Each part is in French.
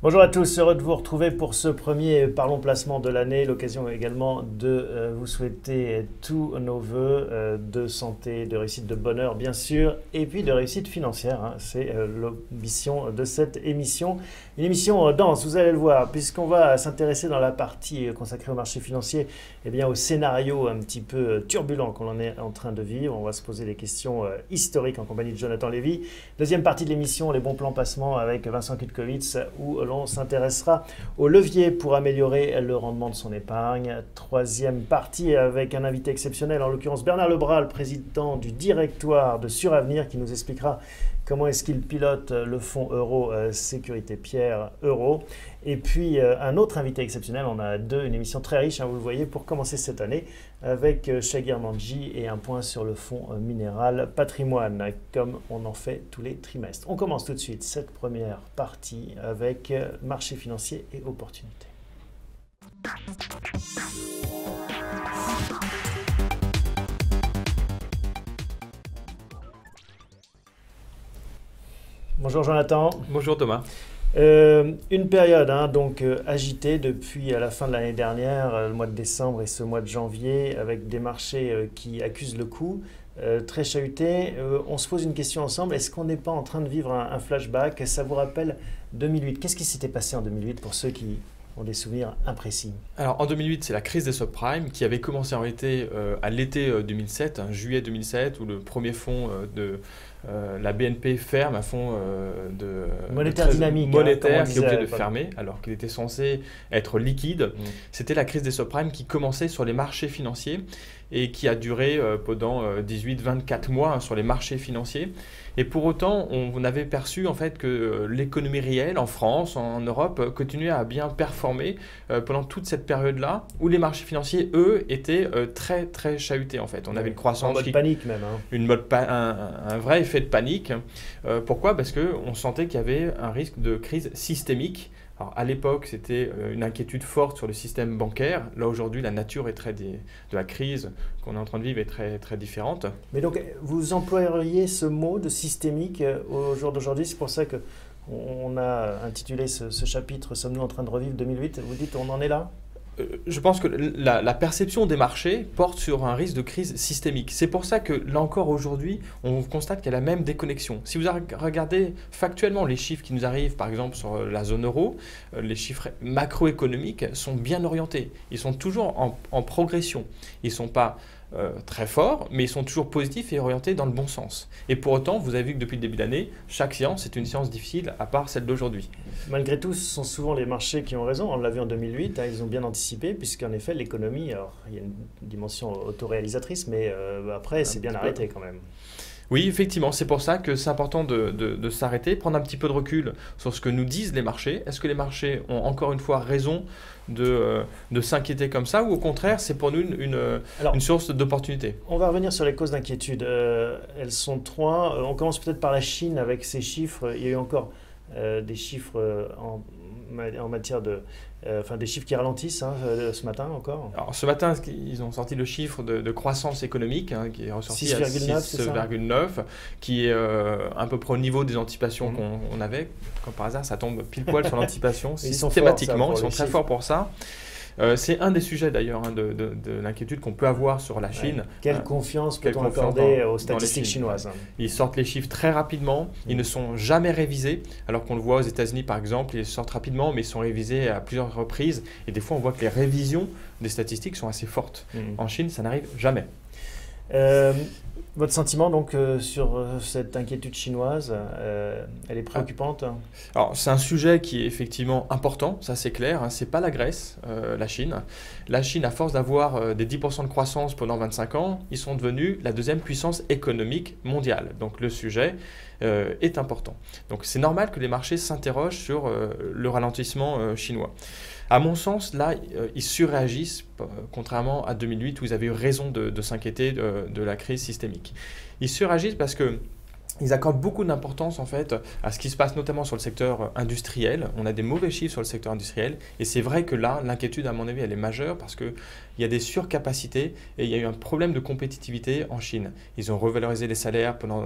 Bonjour à tous, heureux de vous retrouver pour ce premier Parlons Placement de l'année. L'occasion également de vous souhaiter tous nos voeux de santé, de réussite, de bonheur bien sûr, et puis de réussite financière. C'est l'ambition de cette émission. Une émission dense, vous allez le voir, puisqu'on va s'intéresser dans la partie consacrée au marché financier, eh bien, au scénario un petit peu turbulent qu'on en est en train de vivre. On va se poser des questions historiques en compagnie de Jonathan Lévy. Deuxième partie de l'émission, les bons plans placement avec Vincent Kutkowitz, où l'on s'intéressera aux leviers pour améliorer le rendement de son épargne. Troisième partie avec un invité exceptionnel, en l'occurrence Bernard Lebras, le président du directoire de Suravenir, qui nous expliquera comment est-ce qu'il pilote le fonds euro sécurité Pierre Euro. Et puis un autre invité exceptionnel, on a deux, une émission très riche, vous le voyez, pour commencer cette année, avec Shagir Manji et un point sur le fonds minéral patrimoine, comme on en fait tous les trimestres. On commence tout de suite cette première partie avec marché financier et opportunités. Bonjour Jonathan. Bonjour Thomas. Une période donc agitée depuis la fin de l'année dernière, le mois de décembre et ce mois de janvier, avec des marchés qui accusent le coup, très chahutés. On se pose une question ensemble, est-ce qu'on n'est pas en train de vivre un flashback? Ça vous rappelle 2008? Qu'est-ce qui s'était passé en 2008 pour ceux qui ont des souvenirs imprécis? Alors en 2008, c'est la crise des subprimes qui avait commencé en réalité à l'été 2007, juillet 2007, où le premier fonds de la BNP ferme, un fonds monétaire dynamique, monétaire qui est obligé de fermer alors qu'il était censé être liquide. C'était la crise des subprimes qui commençait sur les marchés financiers et qui a duré pendant 18-24 mois sur les marchés financiers. Et pour autant, on avait perçu en fait que l'économie réelle en France, en Europe, continuait à bien performer pendant toute cette période-là, où les marchés financiers, eux, étaient très très chahutés en fait. On avait une croissance en mode panique même. Un vrai effet de panique. Pourquoi? Parce qu'on sentait qu'il y avait un risque de crise systémique. Alors, à l'époque, c'était une inquiétude forte sur le système bancaire. Là, aujourd'hui, la nature de la crise qu'on est en train de vivre est très, très différente. Mais donc, vous employeriez ce mot de systémique au jour d'aujourd'hui? C'est pour ça qu'on a intitulé ce chapitre « Sommes-nous en train de revivre 2008 ?» Vous dites, on en est là? Je pense que la perception des marchés porte sur un risque de crise systémique. C'est pour ça que, là encore aujourd'hui, on constate qu'il y a la même déconnexion. Si vous regardez factuellement les chiffres qui nous arrivent, par exemple sur la zone euro, les chiffres macroéconomiques sont bien orientés. Ils sont toujours en progression. Ils ne sont pas très forts, mais ils sont toujours positifs et orientés dans le bon sens. Et pour autant, vous avez vu que depuis le début de l'année, chaque séance est une séance difficile, à part celle d'aujourd'hui. Malgré tout, ce sont souvent les marchés qui ont raison. On l'a vu en 2008, ils ont bien anticipé, puisqu'en effet, l'économie, alors il y a une dimension autoréalisatrice, mais après, c'est bien arrêté quand même. Oui, effectivement, c'est pour ça que c'est important de s'arrêter, prendre un petit peu de recul sur ce que nous disent les marchés. Est-ce que les marchés ont encore une fois raison de s'inquiéter comme ça, ou au contraire, c'est pour nous une source d'opportunité? On va revenir sur les causes d'inquiétude. Elles sont trois. On commence peut-être par la Chine avec ses chiffres. Il y a eu encore des chiffres en matière de... des chiffres qui ralentissent ce matin encore. Alors, ce matin, ils ont sorti le chiffre de croissance économique qui est ressorti à 6,9, qui est à peu près au niveau des anticipations qu'on avait. Comme par hasard, ça tombe pile poil sur l'anticipation systématiquement. Ils sont très forts pour ça. C'est un des sujets d'ailleurs de l'inquiétude qu'on peut avoir sur la Chine. Quelle confiance peut-on accorder aux statistiques chinoises? Ils sortent les chiffres très rapidement, ils ne sont jamais révisés, alors qu'on le voit aux États-Unis par exemple, ils sortent rapidement mais ils sont révisés à plusieurs reprises. Et des fois on voit que les révisions des statistiques sont assez fortes. En Chine, ça n'arrive jamais. Votre sentiment donc sur cette inquiétude chinoise, elle est préoccupante? Alors c'est un sujet qui est effectivement important, ça c'est clair, c'est pas la Grèce, la Chine. La Chine, à force d'avoir des 10% de croissance pendant 25 ans, ils sont devenus la deuxième puissance économique mondiale. Donc le sujet est important. Donc c'est normal que les marchés s'interrogent sur le ralentissement chinois. À mon sens, là, ils surréagissent, contrairement à 2008 où ils avaient eu raison de s'inquiéter de la crise systémique. Ils surréagissent parce que Ils accordent beaucoup d'importance en fait à ce qui se passe notamment sur le secteur industriel. On a des mauvais chiffres sur le secteur industriel et c'est vrai que là, l'inquiétude à mon avis, elle est majeure parce qu'il y a des surcapacités et il y a eu un problème de compétitivité en Chine. Ils ont revalorisé les salaires pendant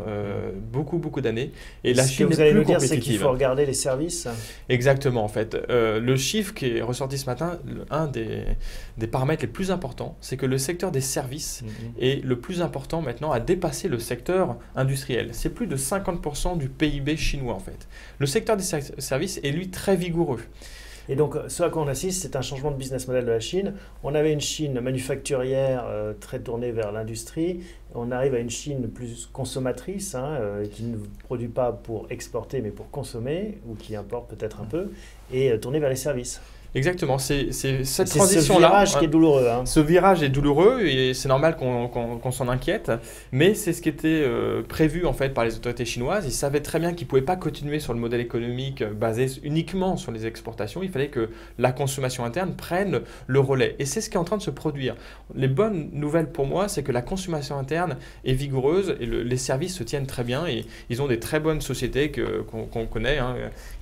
beaucoup d'années et la Chine n'est plus compétitive. Ce que vous allez nous dire, c'est qu'il faut regarder les services. Exactement en fait. Le chiffre qui est ressorti ce matin, un des paramètres les plus importants, c'est que le secteur des services est le plus important maintenant à dépasser le secteur industriel. C'est plus de 50% du PIB chinois en fait. Le secteur des services est lui très vigoureux. Et donc, ce à quoi on assiste, c'est un changement de business model de la Chine. On avait une Chine manufacturière très tournée vers l'industrie. On arrive à une Chine plus consommatrice, qui ne produit pas pour exporter, mais pour consommer, ou qui importe peut-être un peu, et tournée vers les services. Exactement, c'est cette transition-là. Ce virage qui est douloureux. Ce virage est douloureux et c'est normal qu'on s'en inquiète, mais c'est ce qui était prévu en fait par les autorités chinoises. Ils savaient très bien qu'ils ne pouvaient pas continuer sur le modèle économique basé uniquement sur les exportations. Il fallait que la consommation interne prenne le relais. Et c'est ce qui est en train de se produire. Les bonnes nouvelles pour moi, c'est que la consommation interne est vigoureuse et les services se tiennent très bien. Et ils ont des très bonnes sociétés qu'on connaît,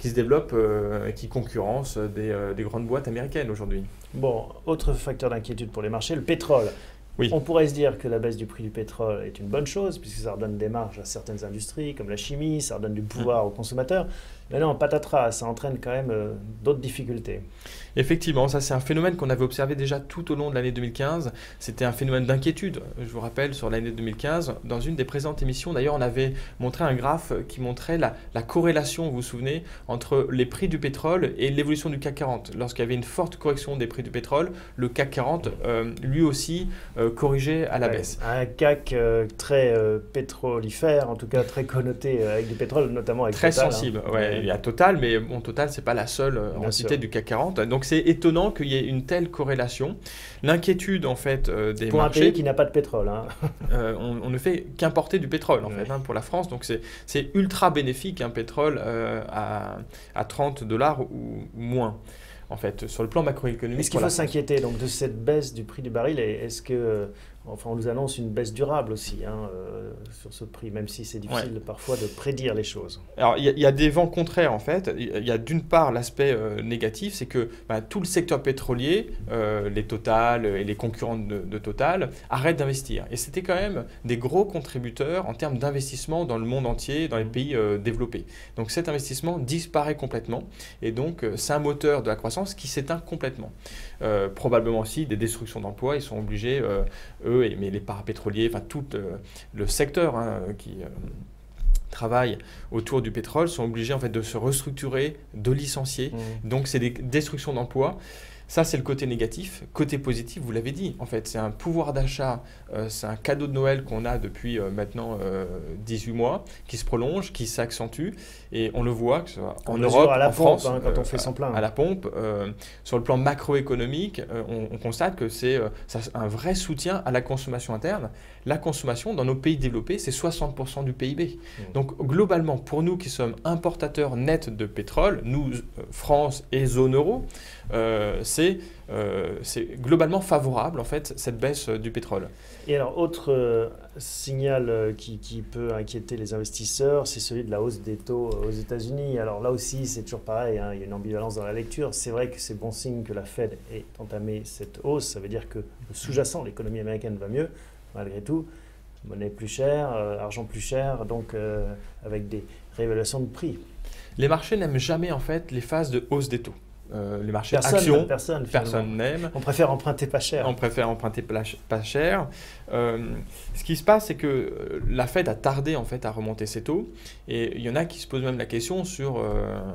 qui se développent, qui concurrencent des grandes boîtes américaines aujourd'hui. Bon, autre facteur d'inquiétude pour les marchés, le pétrole. Oui. On pourrait se dire que la baisse du prix du pétrole est une bonne chose, puisque ça redonne des marges à certaines industries, comme la chimie, ça redonne du pouvoir aux consommateurs. Mais non, patatras, ça entraîne quand même d'autres difficultés. Effectivement, ça c'est un phénomène qu'on avait observé déjà tout au long de l'année 2015. C'était un phénomène d'inquiétude, je vous rappelle, sur l'année 2015. Dans une des présentes émissions, d'ailleurs, on avait montré un graphe qui montrait la corrélation, vous vous souvenez, entre les prix du pétrole et l'évolution du CAC 40. Lorsqu'il y avait une forte correction des prix du pétrole, le CAC 40, lui aussi, corrigeait à la baisse. Un CAC très pétrolifère, en tout cas très connoté avec du pétrole, notamment avec très Total. Sensible, ouais. Il y a Total, mais bon, Total, ce n'est pas la seule entité du CAC 40. Donc, c'est étonnant qu'il y ait une telle corrélation. L'inquiétude, en fait, des pour marchés... un pays qui n'a pas de pétrole. On ne fait qu'importer du pétrole, en fait, pour la France. Donc, c'est ultra bénéfique, un pétrole à $30 ou moins. En fait, sur le plan macroéconomique. Est-ce qu'il faut s'inquiéter donc de cette baisse du prix du baril et est-ce que, on nous annonce une baisse durable aussi sur ce prix, même si c'est difficile parfois de prédire les choses. Alors, il y a des vents contraires en fait. Il y a d'une part l'aspect négatif, c'est que tout le secteur pétrolier, les Total et les concurrents de Total, arrêtent d'investir. Et c'était quand même des gros contributeurs en termes d'investissement dans le monde entier, dans les pays développés. Donc cet investissement disparaît complètement et donc c'est un moteur de la croissance qui s'éteint complètement. Probablement aussi des destructions d'emplois. Ils sont obligés, mais les parapétroliers, enfin tout le secteur qui travaillent autour du pétrole sont obligés en fait de se restructurer, de licencier. Donc c'est des destructions d'emplois. Ça, c'est le côté négatif. Côté positif, vous l'avez dit, en fait, c'est un pouvoir d'achat, c'est un cadeau de Noël qu'on a depuis maintenant 18 mois, qui se prolonge, qui s'accentue. Et on le voit, que ce soit en Europe, en France, quand on fait son plein. À la pompe. Sur le plan macroéconomique, on constate que c'est un vrai soutien à la consommation interne. La consommation, dans nos pays développés, c'est 60% du PIB. Donc, globalement, pour nous qui sommes importateurs nets de pétrole, nous, France et zone euro, c'est globalement favorable en fait cette baisse du pétrole. Et alors autre signal qui peut inquiéter les investisseurs, c'est celui de la hausse des taux aux États-Unis. Alors là aussi c'est toujours pareil, il y a une ambivalence dans la lecture. C'est vrai que c'est bon signe que la Fed ait entamé cette hausse. Ça veut dire que le sous-jacent, l'économie américaine va mieux malgré tout. Monnaie plus chère, argent plus cher, donc avec des réévaluations de prix. Les marchés n'aiment jamais en fait les phases de hausse des taux. Les marchés actions, personne n'aime. On préfère emprunter pas cher. On préfère emprunter pas cher. Ce qui se passe, c'est que la Fed a tardé en fait à remonter ses taux. Et il y en a qui se posent même la question sur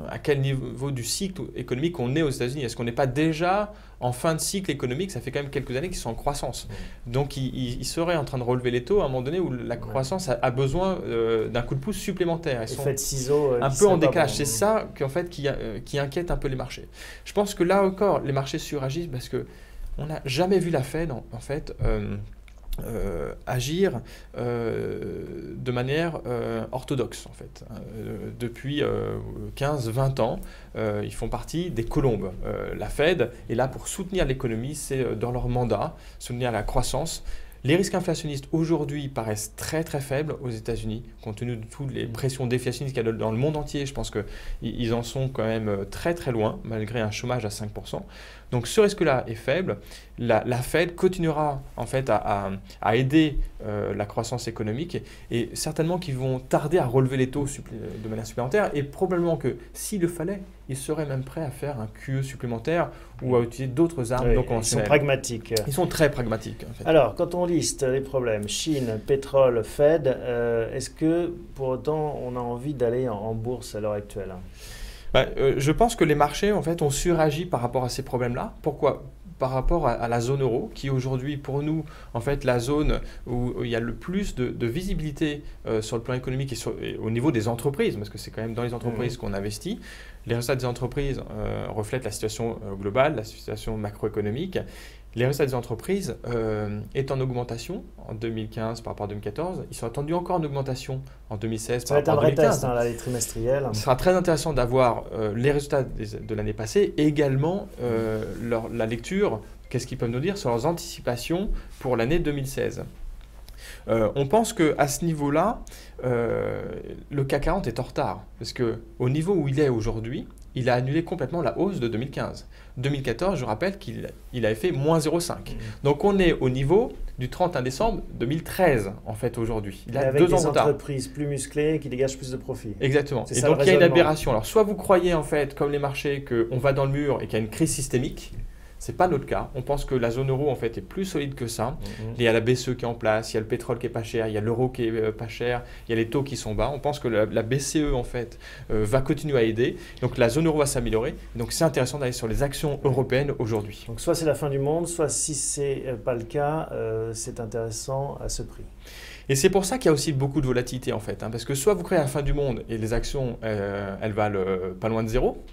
à quel niveau du cycle économique on est aux États-Unis. Est-ce qu'on n'est pas déjà en fin de cycle économique? Ça fait quand même quelques années qu'ils sont en croissance. Donc ils seraient en train de relever les taux à un moment donné où la croissance a besoin d'un coup de pouce supplémentaire. Ils sont un peu en décalage. C'est ça qui inquiète un peu les marchés. Je pense que là encore, les marchés suragissent parce qu'on n'a jamais vu la Fed en fait agir de manière orthodoxe en fait. Depuis 15-20 ans, ils font partie des colombes. La Fed est là pour soutenir l'économie, c'est dans leur mandat, soutenir la croissance. Les risques inflationnistes aujourd'hui paraissent très très faibles aux États-Unis, compte tenu de toutes les pressions déflationnistes qu'il y a dans le monde entier. Je pense qu'ils en sont quand même très très loin, malgré un chômage à 5%. Donc ce risque-là est faible. La Fed continuera en fait à aider la croissance économique et certainement qu'ils vont tarder à relever les taux de manière supplémentaire et probablement que s'il le fallait, ils seraient même prêts à faire un QE supplémentaire ou à utiliser d'autres armes non conventionnelles. Ils sont pragmatiques. Ils sont très pragmatiques en fait. Alors, quand on liste les problèmes, Chine, pétrole, Fed, est-ce que pour autant on a envie d'aller en bourse à l'heure actuelle? Je pense que les marchés en fait ont suragi par rapport à ces problèmes-là. Pourquoi ? Par rapport à la zone euro, qui aujourd'hui pour nous, en fait, la zone où il y a le plus de visibilité sur le plan économique et au niveau des entreprises, parce que c'est quand même dans les entreprises qu'on investit. Les résultats des entreprises reflètent la situation globale, la situation macroéconomique. Les résultats des entreprises est en augmentation en 2015 par rapport à 2014. Ils sont attendus encore en augmentation en 2016 par rapport à 2015. Ça va être un vrai test, là, les trimestriels. Ce sera très intéressant d'avoir les résultats de l'année passée et également la lecture, qu'est-ce qu'ils peuvent nous dire sur leurs anticipations pour l'année 2016. On pense qu'à ce niveau-là, le CAC 40 est en retard parce qu'au niveau où il est aujourd'hui, il a annulé complètement la hausse de 2015. 2014, je rappelle qu'il avait fait moins 0,5. Donc on est au niveau du 31 décembre 2013 en fait aujourd'hui. Il a 2 ans de retard. Avec des entreprises plus musclées qui dégagent plus de profits. Exactement. Et donc il y a une aberration. Alors soit vous croyez en fait, comme les marchés, qu'on va dans le mur et qu'il y a une crise systémique. Ce n'est pas notre cas. On pense que la zone euro en fait est plus solide que ça. Il y a la BCE qui est en place, il y a le pétrole qui est pas cher, il y a l'euro qui est pas cher, il y a les taux qui sont bas. On pense que la BCE en fait va continuer à aider. Donc la zone euro va s'améliorer. Donc c'est intéressant d'aller sur les actions européennes aujourd'hui. Donc soit c'est la fin du monde, soit si c'est pas le cas, c'est intéressant à ce prix. Et c'est pour ça qu'il y a aussi beaucoup de volatilité en fait, parce que soit vous créez la fin du monde et les actions elles valent pas loin de zéro.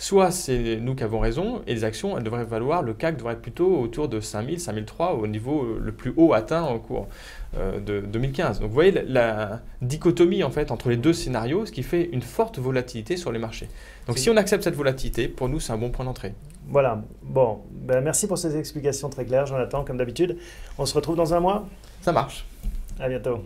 Soit c'est nous qui avons raison et les actions, elles devraient valoir, le CAC devrait être plutôt autour de 5000, 5003 au niveau le plus haut atteint au cours de 2015. Donc vous voyez la dichotomie en fait entre les deux scénarios, ce qui fait une forte volatilité sur les marchés. Donc si on accepte cette volatilité, pour nous c'est un bon point d'entrée. Voilà, bon, merci pour ces explications très claires Jonathan, comme d'habitude. On se retrouve dans un mois ? Ça marche. À bientôt.